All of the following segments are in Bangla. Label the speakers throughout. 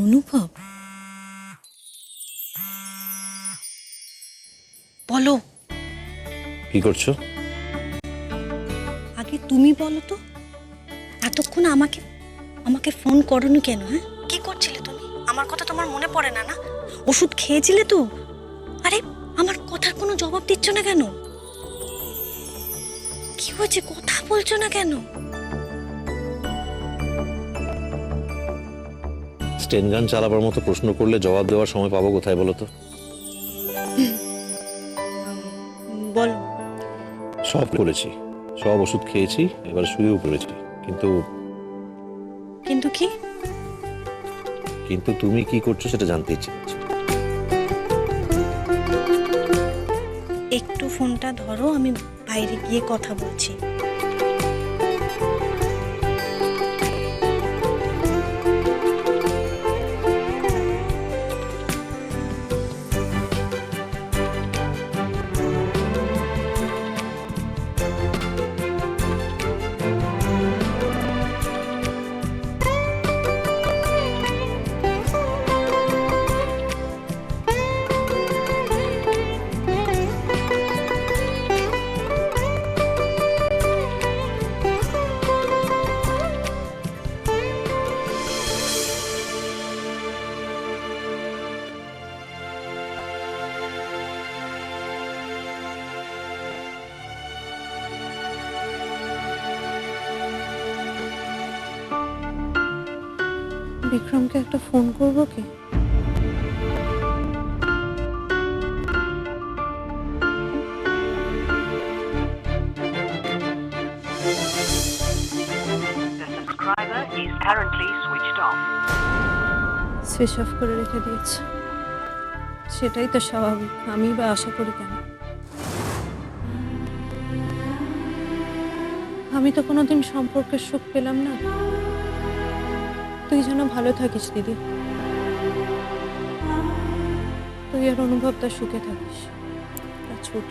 Speaker 1: অনুভব, বলো
Speaker 2: কি করছো?
Speaker 1: আগে তুমি বলো তো, এতক্ষণ আমাকে আমাকে ফোন করোনি কেন? হ্যাঁ, কি করছিলে তুমি? আমার কথা তোমার মনে পড়ে না? না, ওষুধ খেয়েছিলে তো? আরে আমার কথার কোনো জবাব দিচ্ছ না কেন? কি হয়েছে, কথা বলছো না কেন?
Speaker 2: স্টেন গান চালাবার মতো প্রশ্ন করলে জবাব দেওয়ার সময় পাবো কোথায় বলো তো?
Speaker 1: বলো।
Speaker 2: সব করেছি, সব ওষুধ খেয়েছি, এবার শুয়েও পড়েছি, কিন্তু
Speaker 1: কিন্তু কি?
Speaker 2: কিন্তু তুমি কি করছো সেটা জানতে ইচ্ছে করছে।
Speaker 1: একটু ফোনটা ধরো, আমি বাইরে গিয়ে কথা বলছি। বিক্রমকে একটা ফোন করবো কি? সুইচ অফ করে রেখে দিয়েছে। সেটাই তো স্বাভাবিক, আমি বা আশা করি কেন? আমি তো কোনোদিন সম্পর্কের সুখ পেলাম না। তুই যেন ভালো থাকিস দিদি, তুই আর অনুভব তার সুখে থাকিস। ছুট।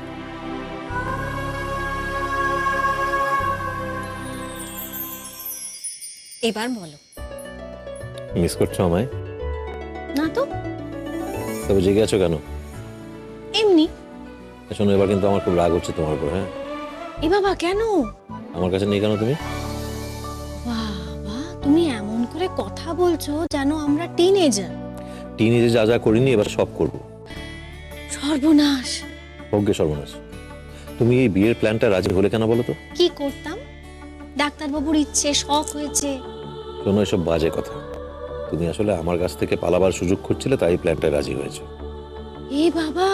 Speaker 1: এবার বলো।
Speaker 2: মিস করছো আমায়?
Speaker 1: না তো।
Speaker 2: তবে জেগে আছো কেন?
Speaker 1: এমনি।
Speaker 2: শোনো, এবার কিন্তু আমার খুব রাগ হচ্ছে তোমার উপর। হ্যাঁ,
Speaker 1: এ বাবা, কেন?
Speaker 2: আমার কাছে নেই কেন তুমি?
Speaker 1: বাবা, তুমি এমন করে কথা বলছো যেন আমরা টিনেজার।
Speaker 2: টিনেজে যা যা করিনি এবার সব করবো।
Speaker 1: সর্বনাশ।
Speaker 2: হোক গে সর্বনাশ। তুমি এই বিয়ের প্ল্যানটা রাজি হলে কেন বলো তো?
Speaker 1: কি করতাম? ডাক্তারবাবুর ইচ্ছে, শখ হয়েছে।
Speaker 2: শোনো, এসব বাজে কথা। তুমি আসলে আমার কাছ থেকে পালাবার সুযোগ খুঁজছিলে, তাই প্ল্যানটা রাজি হয়েছে।
Speaker 1: এ বাবা,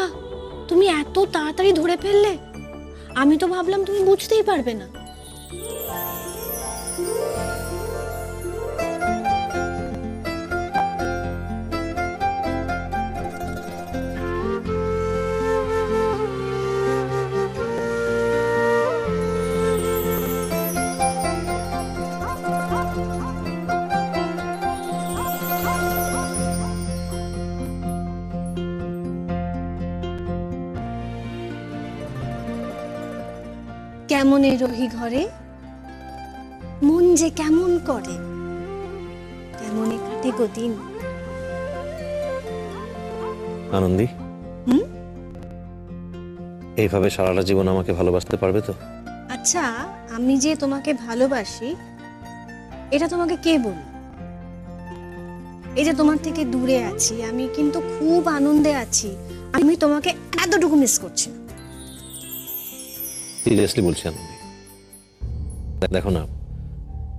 Speaker 1: তুমি এত তাড়াতাড়ি ধরে ফেললে। আমি তো ভাবলাম তুমি বুঝতেই পারবে না। কেমন এই রহি ঘরে, মন যে কেমন করে, কেমনে কাটে গো দিন।
Speaker 2: আনন্দী, এইভাবে সারাটা জীবন আমাকে ভালোবাসতে পারবে তো?
Speaker 1: আচ্ছা, আমি যে তোমাকে ভালোবাসি এটা তোমাকে কে বলল? এই যে তোমার থেকে দূরে আছি, আমি কিন্তু খুব আনন্দে আছি। আমি তোমাকে এতটুকু মিস করছি না।
Speaker 2: সিরিয়াসলি বলছি আনন্দী, দেখো না,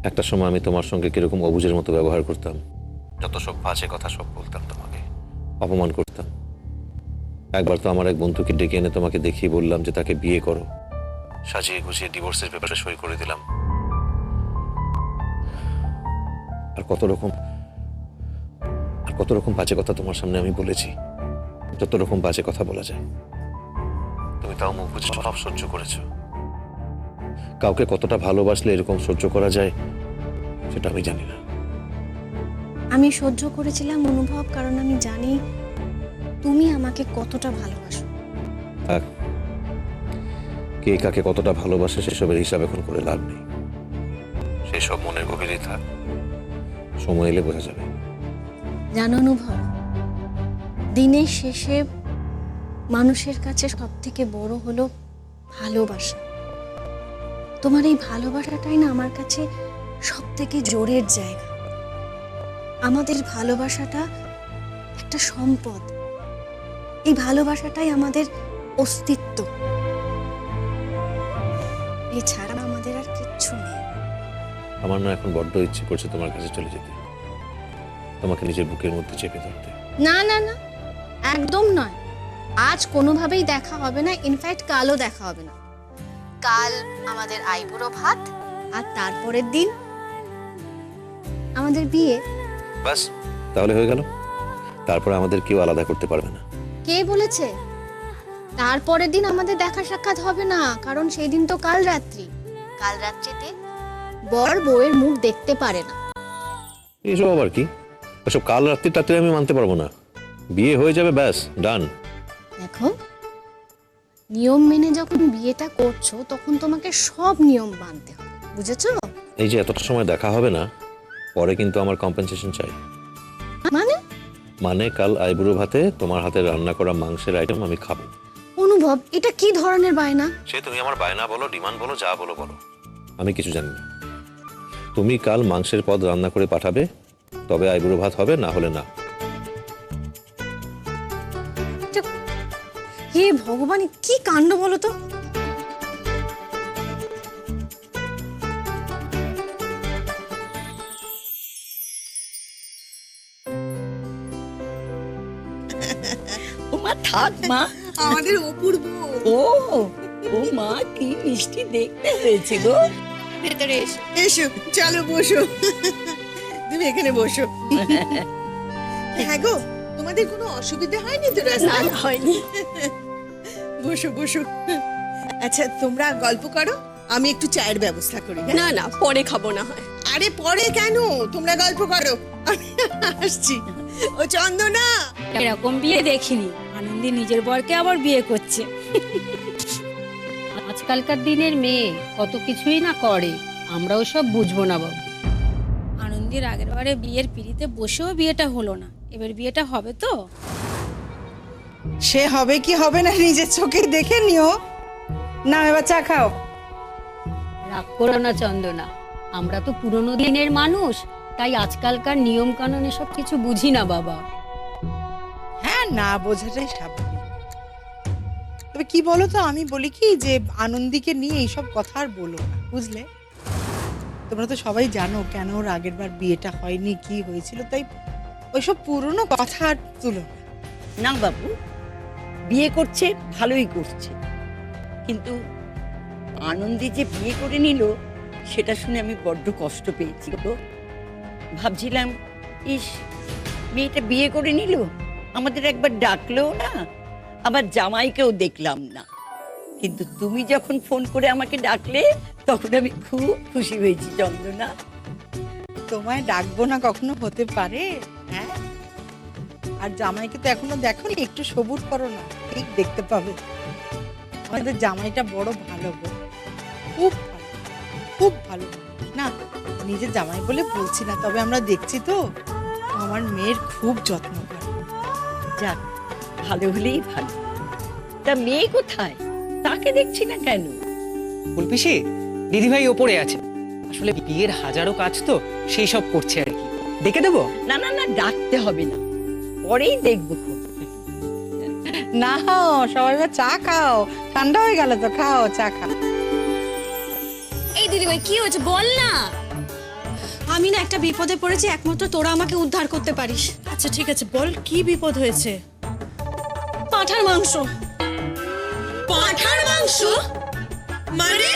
Speaker 2: একটা সময় আমি তোমার সঙ্গে কিরকম অবুঝের মতো ব্যবহার করতাম, যত সব বাজে কথা সব বলতাম, তোমাকে অপমান করতাম। একবার তো আমার এক বন্ধুকে ডেকে এনে তোমাকে দেখিয়ে বললাম যে তাকে বিয়ে করো, সাজিয়ে গুছিয়ে ডিভোর্সের পেপারে সই করে দিলাম। আর কত রকম বাজে কথা তোমার সামনে আমি বলেছি, যত রকম বাজে কথা বলা যায়। তুমি তাও মুখ বুঝে সব সহ্য করেছো। কাউকে কতটা ভালোবাসলে এরকম সহ্য করা যায় সেটা আমি জানি না।
Speaker 1: আমি সহ্য করেছিলাম অনুভব, কারণ আমি জানি তুমি আমাকে কতটা ভালোবাসো।
Speaker 2: আর কে কাকে কতটা ভালোবাসে সেসবের হিসাব এখন করে লাভ নেই। সেসব মনের গভীরেই থাক, সময় এলে বোঝা যাবে।
Speaker 1: জানো অনুভব, দিনের শেষে মানুষের কাছে সব থেকে বড় হলো ভালোবাসা। তোমার এই ভালোবাসাটাই না আমার কাছে সব থেকে জোরের জায়গা। আমাদের ভালোবাসাটা একটা সম্পদ। এই ভালোবাসাটাই আমাদের অস্তিত্ব। এছাড়া আমাদের আর কিচ্ছু নেই।
Speaker 2: আমার না এখন বড্ড ইচ্ছে করছে তোমার কাছে চলে যেতে, তোমাকে নিজের বুকের মধ্যে চেপে ধরতে।
Speaker 1: না না না, একদম নয়। আজ কোনোভাবেই দেখা হবে না, ইনফ্যাক্ট কালও দেখা হবে না। কাল আমাদের আইবুড়ো ভাত, আর তারপরের দিন আমাদের বিয়ে।
Speaker 2: বাস, তাহলে হয়ে গেল। তারপর আমাদের কেউ আলাদা করতে পারবে না।
Speaker 1: কে বলেছে? তারপরের দিন আমাদের দেখা সাক্ষাৎ হবে না, কারণ সেই দিন তো কাল রাত্রি। কাল রাত্রিতে বর বউয়ের মুখ দেখতে পারে না।
Speaker 2: এসব আবার কি? ওসব কাল রাত্রিটাতে আমি মানতে পারবো না। বিয়ে হয়ে যাবে, ব্যাস, ডান।
Speaker 1: দেখো, নিয়ম মেনে যখন বিয়েটা করছো তখন তোমাকে সব নিয়ম মানতে হবে, বুঝেছো?
Speaker 2: এই যে এতটা সময় দেখা হবে না, পরে কিন্তু আমার কম্পেনসেশন চাই।
Speaker 1: মানে?
Speaker 2: মানে কাল আইবুড়ো ভাতে তোমার হাতে রান্না করা মাংসের আইটেম আমি খাবো।
Speaker 1: অনুভব, এটা কি ধরনের বায়না?
Speaker 2: সে তুমি আমার বায়না বলো, ডিমান্ড বলো, যা বলো বলো, আমি কিছু জানি না। তুমি কাল মাংসের পদ রান্না করে পাঠাবে, তবে আইবুড়ো ভাত হবে, না হলে না।
Speaker 1: হে ভগবান, কি কাণ্ড বলো তো।
Speaker 3: ওমা থাক মা,
Speaker 4: আমাদের অপূর্ব।
Speaker 3: ও ও মা কি মিষ্টি দেখতে হয়েছে গো।
Speaker 1: ভেতরে এসো।
Speaker 4: এসো, চলো বসো। তুমি এখানে বসো। হ্যাঁ গো, তোমাদের কোনো অসুবিধা হয়নি তো রাস্তায়?
Speaker 1: হয়নি।
Speaker 4: বসো বসো। আচ্ছা, তোমরা গল্প করো, আমি একটু চায়ের ব্যবস্থা করি। হ্যাঁ?
Speaker 5: না না, পরে খাবো না হয়।
Speaker 4: আরে পরে কেন, তোমরা গল্প করো, আমি আসছি। ও চন্দনা,
Speaker 5: এরকম বিয়ে দেখিনি। আনন্দী নিজের বরকে আবার বিয়ে করছে।
Speaker 6: আজকালকার দিনের মেয়ে কত কিছুই না করে, আমরাও সব বুঝবো না বাবু।
Speaker 5: আনন্দীর আগের বারে বিয়ের পিড়িতে বসেও বিয়েটা হলো না, এবার বিয়েটা হবে তো?
Speaker 7: সে হবে কি হবে না নিজের চোখে দেখে নিও। না, এবার চা খাও।
Speaker 6: রাগ করো না চন্দনা, আমরা তো পুরনো দিনের মানুষ, তাই আজকালকার নিয়ম কানুন সব কিছু বুঝি না বাবা।
Speaker 7: হ্যাঁ, না বোঝাটাই স্বাভাবিক। তবে কি বলো তো, আমি বলি কি যে আনন্দীকে নিয়ে এইসব কথা আর বলো না, বুঝলে? তোমরা তো সবাই জানো কেন ওর আগের বার বিয়েটা হয়নি, কি হয়েছিল, তাই ওইসব পুরনো কথা আর তুলো না।
Speaker 3: না বাবু, বিয়ে করছে ভালোই করছে, কিন্তু আনন্দী যে বিয়ে করে নিল সেটা শুনে আমি বড্ড কষ্ট পেয়েছি গো। ভাবছিলাম, ইস, মেয়েটা বিয়ে করে নিল, আমাদের একবার ডাকলেও না, আবার জামাইকেও দেখলাম না। কিন্তু তুমি যখন ফোন করে আমাকে ডাকলে তখন আমি খুব খুশি হয়েছি চন্দনা।
Speaker 7: তোমায় ডাকবো না কখনো হতে পারে? হ্যাঁ, আর জামাইকে তো এখনো দেখোনি, একটু সবুর করো না, ঠিক দেখতে পাবে। আমাদের জামাইটা বড় ভালো গো, খুব ভালো, খুব ভালো। না, নিজের জামাই বলে বলছি না, তবে আমরা দেখছি তো আমার মেয়ের খুব যত্ন করে।
Speaker 3: যাক, ভালো হলেই ভালো। তা মেয়ে কোথায়, তাকে দেখছি না কেন?
Speaker 8: ফুলপিসি, দিদিভাই ওপরে আছে, আসলে বিয়ের হাজারো কাজ তো সেই সব করছে আর কি। ডেকে দেবো?
Speaker 3: না না না, ডাকতে হবে না, পরেই দেখবো।
Speaker 7: না, সবাই এবার চা খাও, ঠান্ডা হয়ে গেল তো, খাও, চা খাও।
Speaker 5: এই দিদি ভাই, কি হয়েছে বল না।
Speaker 1: আমি না একটা বিপদে পড়েছি, একমাত্র তোরা আমাকে উদ্ধার করতে পারিস।
Speaker 4: আচ্ছা ঠিক আছে, বল কি বিপদ হয়েছে?
Speaker 1: পাঁঠার মাংস।
Speaker 4: পাঁঠার মাংস মানে?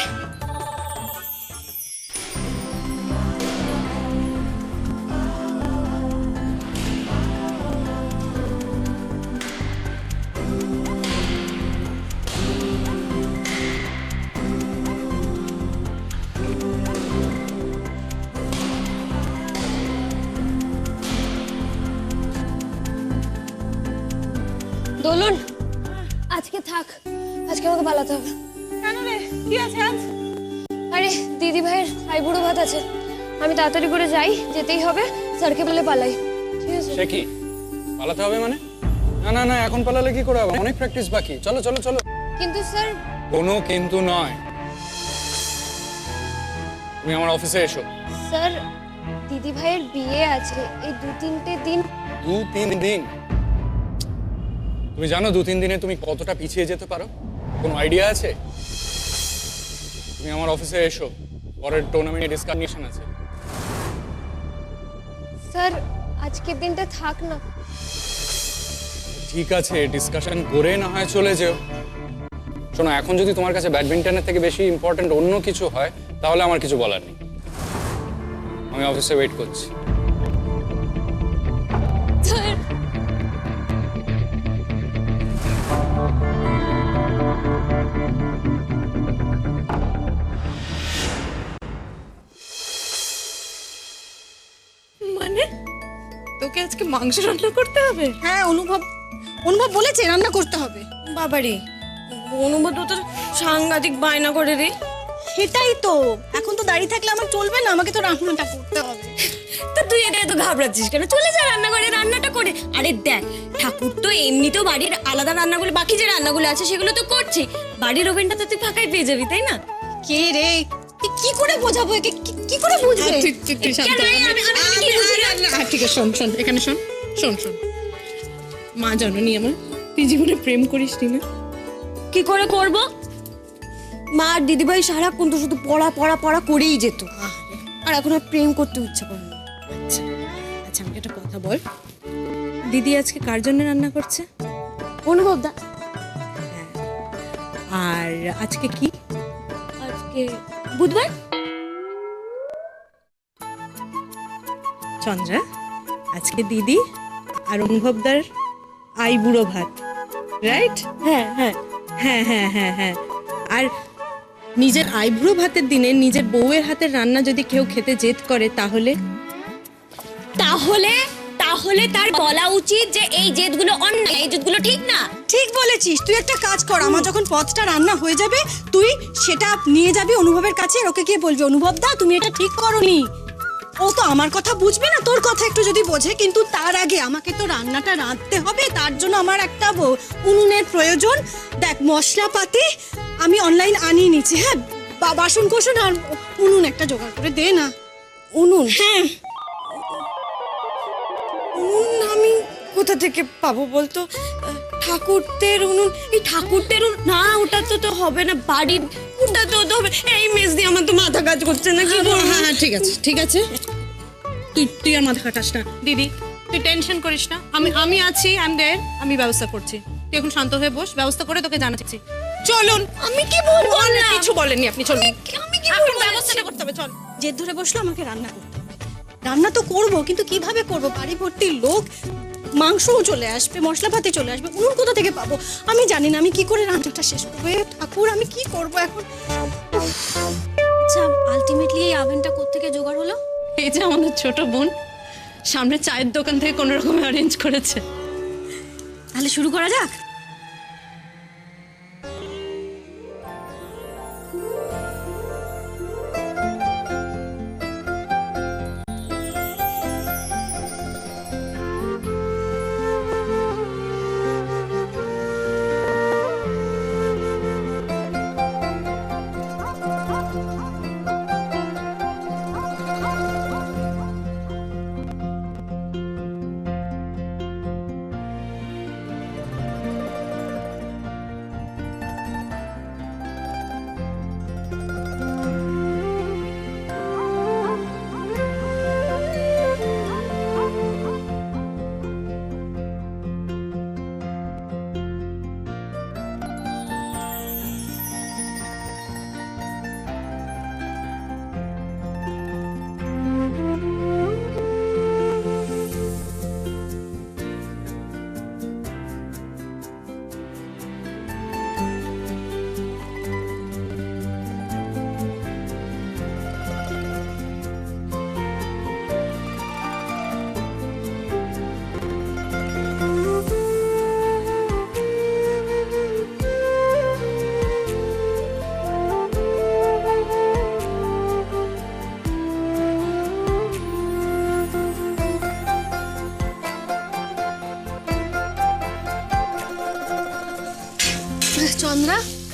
Speaker 5: দোলন, আজকে থাক, আজকে আমাকে পালাতে হবে।
Speaker 4: কেন রে, কি আছে আজ?
Speaker 5: আরে দিদি ভাইয়ের আইবুড়ো ভাত আছে, আমি তাড়াতাড়ি করে যাই, যেতেই হবে। স্যারকে বলে পালাই, ঠিক আছে?
Speaker 8: সে কি
Speaker 9: পালাতে হবে মানে? না না না, এখন পালালে কি করে হবে? অনেক প্র্যাকটিস বাকি। চলো চলো চলো।
Speaker 5: কিন্তু স্যার
Speaker 9: কোনো কিন্তু নয়, তুমি আমার অফিসে এসো।
Speaker 5: স্যার দিদি ভাইয়ের বিয়ে আছে এই 2-3 দিন।
Speaker 9: 2-3 দিন? তুমি জানো 2-3 দিনে তুমি কতটা পিছিয়ে যেতে পারো? কোনো আইডিয়া আছে? তুমি আমার অফিসে এসো, পরের টুর্নামেন্টে ডিসকাশন আছে।
Speaker 5: স্যার আজকের দিনটা থাক না।
Speaker 9: ঠিক আছে, ডিসকাশন করে না হয় চলে যেও। শোনো, এখন যদি তোমার কাছে ব্যাডমিন্টনের থেকে বেশি ইম্পর্ট্যান্ট অন্য কিছু হয় তাহলে আমার কিছু বলার নেই। আমি অফিসে ওয়েট করছি।
Speaker 5: স্যার
Speaker 4: মানে তোকে আজকে মাংস রান্না করতে হবে?
Speaker 1: হ্যাঁ, অনুভব অনুভব বলেছে রান্না করতে হবে।
Speaker 10: বাবারে, অনুভব তো তোর সাংঘাতিক বায়না করে রে।
Speaker 1: সেটাই তো, এখন তো দাঁড়িয়ে থাকলে আমার চলবে না, আমাকে তো রান্নাটা করতে হবে।
Speaker 10: তা তুই এটা এত ঘাবড়াচ্ছিস কেন? চলে যা রান্নাঘরে, রান্নাটা করে। আরে দেখ, ঠাকুর তো এমনিতেও বাড়ির আলাদা রান্নাগুলো, বাকি যে রান্নাগুলো আছে সেগুলো তো করছি। বাড়ির ওভেনটা তো তুই ফাঁকাই পেয়ে যাবি, তাই না?
Speaker 1: কে রে, কি করে বোঝাবো একে? কি করে বুঝবে?
Speaker 10: কেন, আমি কি বুঝি না?
Speaker 4: ঠিক আছে, শোন শোন, এখানে শোন শোন শোন। মা জননী আমার, তুই জীবনে প্রেম করিস নি না?
Speaker 10: কি করে করব? মা আর দিদিভাই সারাক্ষণ তো শুধু পড়া পড়া পড়া করেই যেত, আর এখন আর প্রেম করতে ইচ্ছা করে না।
Speaker 4: আচ্ছা আমাকে একটা কথা বল, দিদি আজকে কার জন্য রান্না করছে?
Speaker 10: অনুভব দা,
Speaker 4: আর আজকে কি?
Speaker 10: আজকে বুধবার।
Speaker 4: চন্দ্রা, আজকে দিদি আর অনুভবদার আইবুড়ো ভাত, রাইট?
Speaker 10: হ্যাঁ হ্যাঁ
Speaker 4: হ্যাঁ হ্যাঁ হ্যাঁ হ্যাঁ। আর নিজের আইবুড়ো ভাতের দিনে নিজের বউয়ের হাতের রান্না যদি কেউ খেতে জেদ করে তাহলে?
Speaker 10: তাহলে তাহলে তার বলা উচিত যে এই জেদগুলো অন্যায়, এই জেদগুলো ঠিক না।
Speaker 1: ঠিক বলেছিস। তুই একটা কাজ কর, আমার যখন পথটা রান্না হয়ে যাবে তুই সেটা নিয়ে যাবি অনুভবের কাছে, আর ওকে গিয়ে বলবি অনুভব দা তুমি এটা ঠিক করনি। ও তো আমার কথা বুঝবে না, তোর কথা একটু যদি বোঝে, কিন্তু তার আগে আমাকে তো রান্নাটা রাঁধতে হবে, তার জন্য আমার একটা উনুনের প্রয়োজন। দেখ, মশলাপাতি আমি অনলাইন আনিয়ে নিচ্ছি। হ্যাঁ, বাসন কোসন আর উনুন একটা জোগাড় করে দে না।
Speaker 10: উনুন?
Speaker 1: হ্যাঁ,
Speaker 10: উনুন আমি কোথা থেকে পাবো বলতো? ঠাকুরদের উনুন? এই ঠাকুরদের উনুন না, ওটা তো হবে না। বাড়ির ওটা তো হবে। এই মেজ দিয়ে আমার তো মাথা কাজ করছে না, কি করবো?
Speaker 4: হ্যাঁ হ্যাঁ ঠিক আছে ঠিক আছে, তুই আর মাথা খাটাস না দিদি, তুই টেনশন করিস না, আমি আছি, আমি ব্যবস্থা করছি। তুই এখন শান্ত হয়ে বস, ব্যবস্থা করে তোকে জানাচ্ছি। চলুন।
Speaker 10: আমি কি বলবো না?
Speaker 4: কিছু বলেননি আপনি, চলুন।
Speaker 10: আমি কি
Speaker 4: এখন
Speaker 10: বলবো?
Speaker 4: ব্যবস্থাটা করতে হবে, চল।
Speaker 1: জেদ ধরে বসলো আমাকে রান্না করতে হবে। রান্না তো করব, কিন্তু কিভাবে করব? বাড়ি ভর্তি লোক, মাংসও চলে আসবে, মশলাপাতি চলে আসবে, উনুন কোথা থেকে পাবো আমি জানি না। আমি কি করে রান্নাটা শেষ করবো? এ ঠাকুর, আমি কি করব এখন?
Speaker 5: আচ্ছা, আলটিমেটলি এই আভেনটা কোত্থেকে জোগাড় হলো?
Speaker 4: এই যে আমাদের ছোট বোন সামনে চায়ের দোকান থেকে কোনো রকম অ্যারেঞ্জ করেছে।
Speaker 1: তাহলে শুরু করা যাক।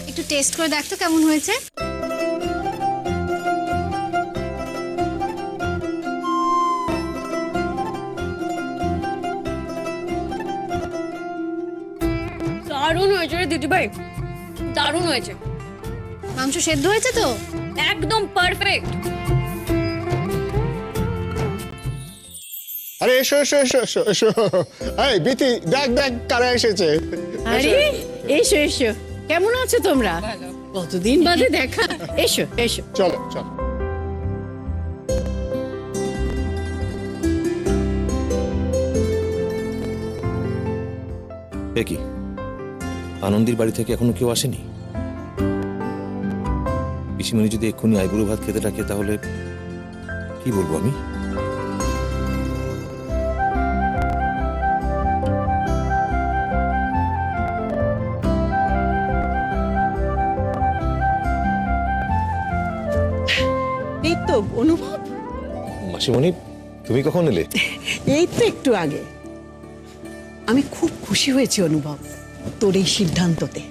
Speaker 5: একটু টেস্ট করে দেখ তো কেমন হয়েছে।
Speaker 6: দারুণ হয়েছে রে দিদিভাই, দারুণ হয়েছে।
Speaker 5: মাংস সেদ্ধ হয়েছে তো?
Speaker 6: একদম পারফেক্ট।
Speaker 11: আরে এসো এসো এসো এসো এসো। এই বিতি, দেখ দেখ কারা এসেছে।
Speaker 3: আরে এসো এসো, কেমন আছো তোমরা? কতদিন বাদে দেখা। এসো এসো।
Speaker 11: চলো চলো।
Speaker 2: এ কি, আনন্দির বাড়ি থেকে এখনো কেউ আসেনি? পিসিমণি যদি এক্ষুনি আইবুড়ো ভাত খেতে ডাকে তাহলে কি বলবো আমি?
Speaker 3: এই তো অনুভব,
Speaker 2: মাসিমণি, তুমি কখন এলে?
Speaker 3: এই তো একটু আগে। আমি খুব খুশি হয়েছি অনুভব তোর এই সিদ্ধান্ততে।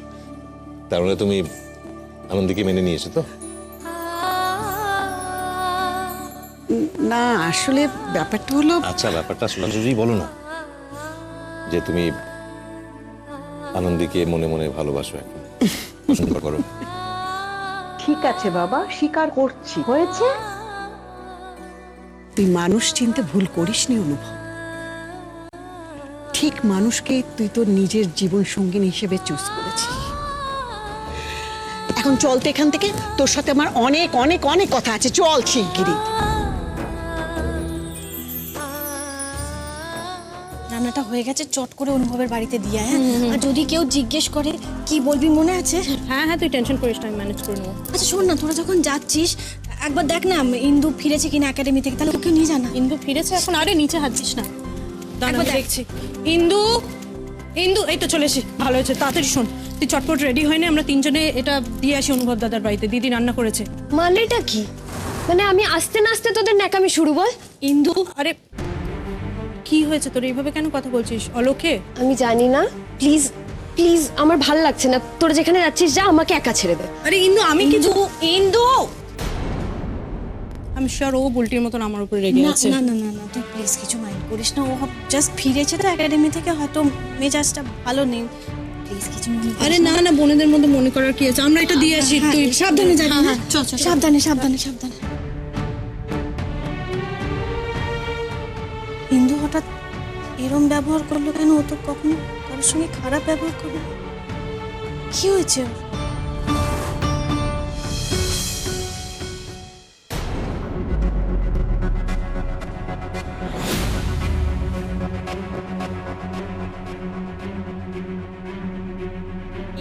Speaker 2: তার মানে তুমি আনন্দীকে মেনে নিয়েছো তো?
Speaker 3: না আসলে ব্যাপারটা হলো,
Speaker 2: আচ্ছা, ব্যাপারটা সোজাসুজি বলো না, যে তুমি আনন্দীকে মনে মনে ভালোবাসো, এখন পছন্দ করো।
Speaker 3: ঠিক আছে বাবা, স্বীকার করছি হয়েছে। তুই মানুষ চিনতে ভুল করিসনি অনুভব। ঠিক মানুষকে তুই তোর নিজের জীবন সঙ্গিনী হিসেবে চুজ করেছিস। এখন চল তো এখান থেকে, তোর সাথে আমার অনেক অনেক অনেক কথা আছে। চল শিগগিরই।
Speaker 1: রান্নাটা হয়ে গেছে, চট করে অনুভবের বাড়িতে দিয়ে আয়, হ্যাঁ? আর যদি কেউ জিজ্ঞেস করে কি বলবি মনে আছে?
Speaker 4: হ্যাঁ হ্যাঁ, তুই টেনশন করিস না, আমি ম্যানেজ করে নেবো।
Speaker 1: আচ্ছা শোন না, তোরা যখন যাচ্ছিস একবার দেখ না ইন্দু ফিরেছে কিনা একাডেমি থেকে, তাহলে ওকে নিয়ে জানা।
Speaker 4: ইন্দু ফিরেছে এখন? আরে নিচে হাত দিস না, দাঁড়া
Speaker 1: একবার
Speaker 4: আমি
Speaker 1: দেখ।
Speaker 4: দেখছি। ইন্দু, ইন্দু এই তো চলে এসে, ভালো হয়েছে। তাড়াতাড়ি শোন, তুই চটপট রেডি হয় না, আমরা তিনজনে এটা দিয়ে আসি অনুভব দাদার বাড়িতে। দিদি রান্না করেছে।
Speaker 10: মানেটা কি? মানে আমি আসতে না আসতে তোদের ন্যাকামি শুরু বল?
Speaker 4: ইন্দু, আরে কি হয়েছে তোর? এইভাবে কেন কথা বলছিস অলোকে?
Speaker 10: আমি জানি না, প্লিজ প্লিজ, আমার ভাল লাগছে না। তোরা যেখানে যাচ্ছিস যা, আমাকে একা ছেড়ে দে।
Speaker 4: আরে ইন্দু, আমি কিছু,
Speaker 1: ইন্দু
Speaker 4: আমি শিওর ও বুলটির মতন আমার উপরে রেগে
Speaker 1: না
Speaker 4: আছে।
Speaker 1: না না না না, তুই প্লিজ কিছু মাইন্ড করিস না। ও জাস্ট ফিরেছে তো একাডেমি থেকে, হয়তো মেজাজটা ভালো নেই। প্লিজ কিছু মনে করিস
Speaker 4: আরে না না, বোনেদের মধ্যে মনে করার কি আছে, আমরা এটা দিয়ে আসি। তুই
Speaker 1: সাবধানে যাবি,
Speaker 4: হ্যাঁ,
Speaker 1: হ্যাঁ?
Speaker 4: চল চল
Speaker 1: সাবধানে সাবধানে সাবধানে। ইন্দু হঠাৎ এরম ব্যবহার করলো কেন? ও তো কখনো কারোর সঙ্গে খারাপ ব্যবহার করলো না। কি হয়েছে ওর?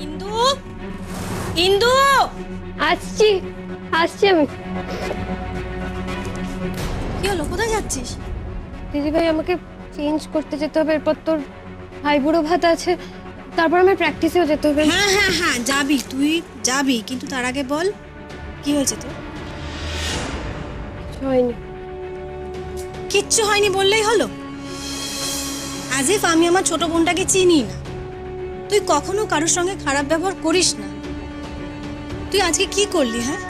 Speaker 1: ইন্দু, ইন্দু,
Speaker 10: আসছি আসছি আমি।
Speaker 1: কি হলো? কোথায় যাচ্ছিস?
Speaker 10: দিদিভাই আমাকে চেঞ্জ করতে যেতে হবে, এরপর তোর ভাই বুড়ো ভাত আছে, তারপর আমার প্র্যাকটিসেও যেতে হবে।
Speaker 1: হ্যাঁ হ্যাঁ হ্যাঁ, যাবি, তুই যাবি, কিন্তু তার আগে বল কি হয়েছে তোর?
Speaker 10: হয়নি।
Speaker 1: কিচ্ছু হয়নি বললেই হলো? অ্যাজ ইফ আমি আমার ছোট বোনটাকে চিনি না। তুই কখনো কারোর সঙ্গে খারাপ ব্যবহার করিস না। তুই আজকে কি করলি? হ্যাঁ,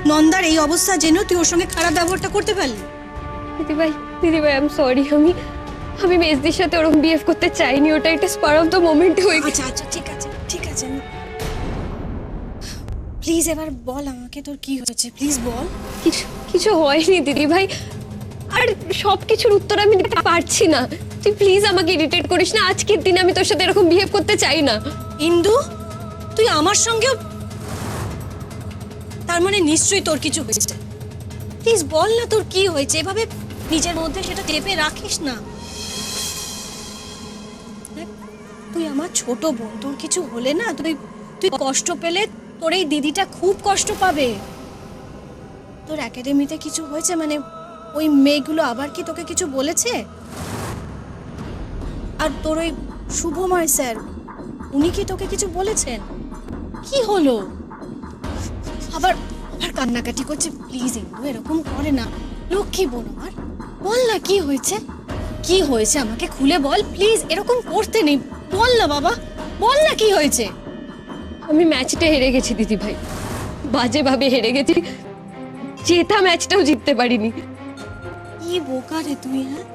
Speaker 1: নন্দার এই অবস্থা জেনেও তুই ওর সঙ্গে খারাপ ব্যবহারটা করতে পারলি?
Speaker 10: দিদিভাই দিদিভাই আই এম সরি, আমি মেজদির সাথে ওরকম বিহেভ করতে চাইনি। ওটা একটা স্পার অফ দ্য মোমেন্টে হয়ে গেছে।
Speaker 1: আচ্ছা আচ্ছা, ঠিক আছে ঠিক আছে। প্লিজ এবার বল আমাকে তোর কি হয়েছে, প্লিজ বল।
Speaker 10: কিছু কিছু হয়নি দিদিভাই, আর সব কিছুর উত্তর আমি দিতে পারছি না। তুই প্লিজ আমাকে ইরিটেট করিস না। আজকের দিনে আমি তোর সাথে এরকম বিহেভ করতে চাই না।
Speaker 1: ইন্দু, তুই আমার সঙ্গেও, তার মানে নিশ্চয়ই তোর কিছু হয়েছে। প্লিজ বল না তোর কি হয়েছে, এভাবে নিজের মধ্যে সেটা চেপে রাখিস না। দেখ, তুই আমার ছোট বোন, তোর কিছু হলে না তুই তুই কষ্ট পেলে তোর এই দিদিটা খুব কষ্ট পাবে। তোর একাডেমিতে কিছু হয়েছে মানে ওই মেয়েগুলো আবার কি তোকে কিছু বলেছে? আর তোর ওই শুভময় স্যার, উনি কি তোকে কিছু বলেছেন? কি হলো? আবার আবার কান্নাকাটি করছে। প্লিজ ইন্দু, এরকম করে না, লক্ষ্মী বোন আমার। বল না কি হয়েছে, কি হয়েছে আমাকে খুলে বল প্লিজ। এরকম করতে নেই, বল না বাবা, বল না কি হয়েছে।
Speaker 10: আমি ম্যাচটা হেরে গেছি দিদি ভাই, বাজেভাবে হেরে গেছি, জেতা ম্যাচটাও জিততে পারিনি।
Speaker 1: কি বোকা রে তুই, হ্যাঁ?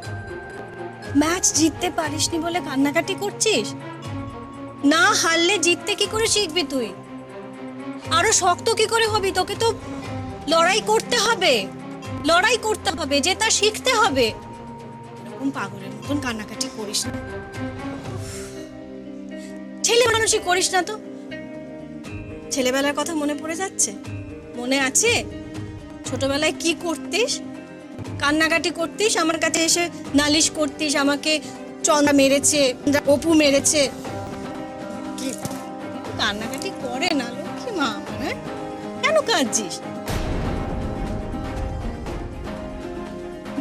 Speaker 1: ম্যাচ জিততে পারিসনি বলে কান্নাকাটি করছিস? না হারলে জিততে কি করে শিখবি তুই? আরো শক্ত কি করে হবি? তোকে তো লড়াই করতে হবে, লড়াই করতে হবে, জেতা শিখতে হবে। এরকম পাগলের মতন কান্নাকাটি করিস না, ছেলে মানুষই করিস না তো। ছেলেবেলার কথা মনে পড়ে যাচ্ছে? মনে আছে ছোটবেলায় কি করতিস? কান্নাকাটি করতিস, আমার কাছে এসে নালিশ করতিস, আমাকে চন্দা মেরেছে, অপু মেরেছে। কি কান্নাকাটি করে না লক্ষ্মী মা আমার, হ্যাঁ? কেন কাঁদছিস?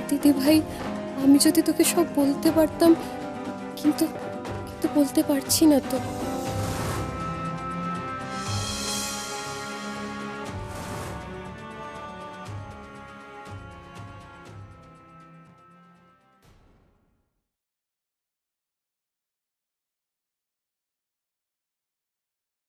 Speaker 10: দিদি ভাই, আমি যদি তোকে সব বলতে পারতাম, কিন্তু কিন্তু বলতে পারছি না তো।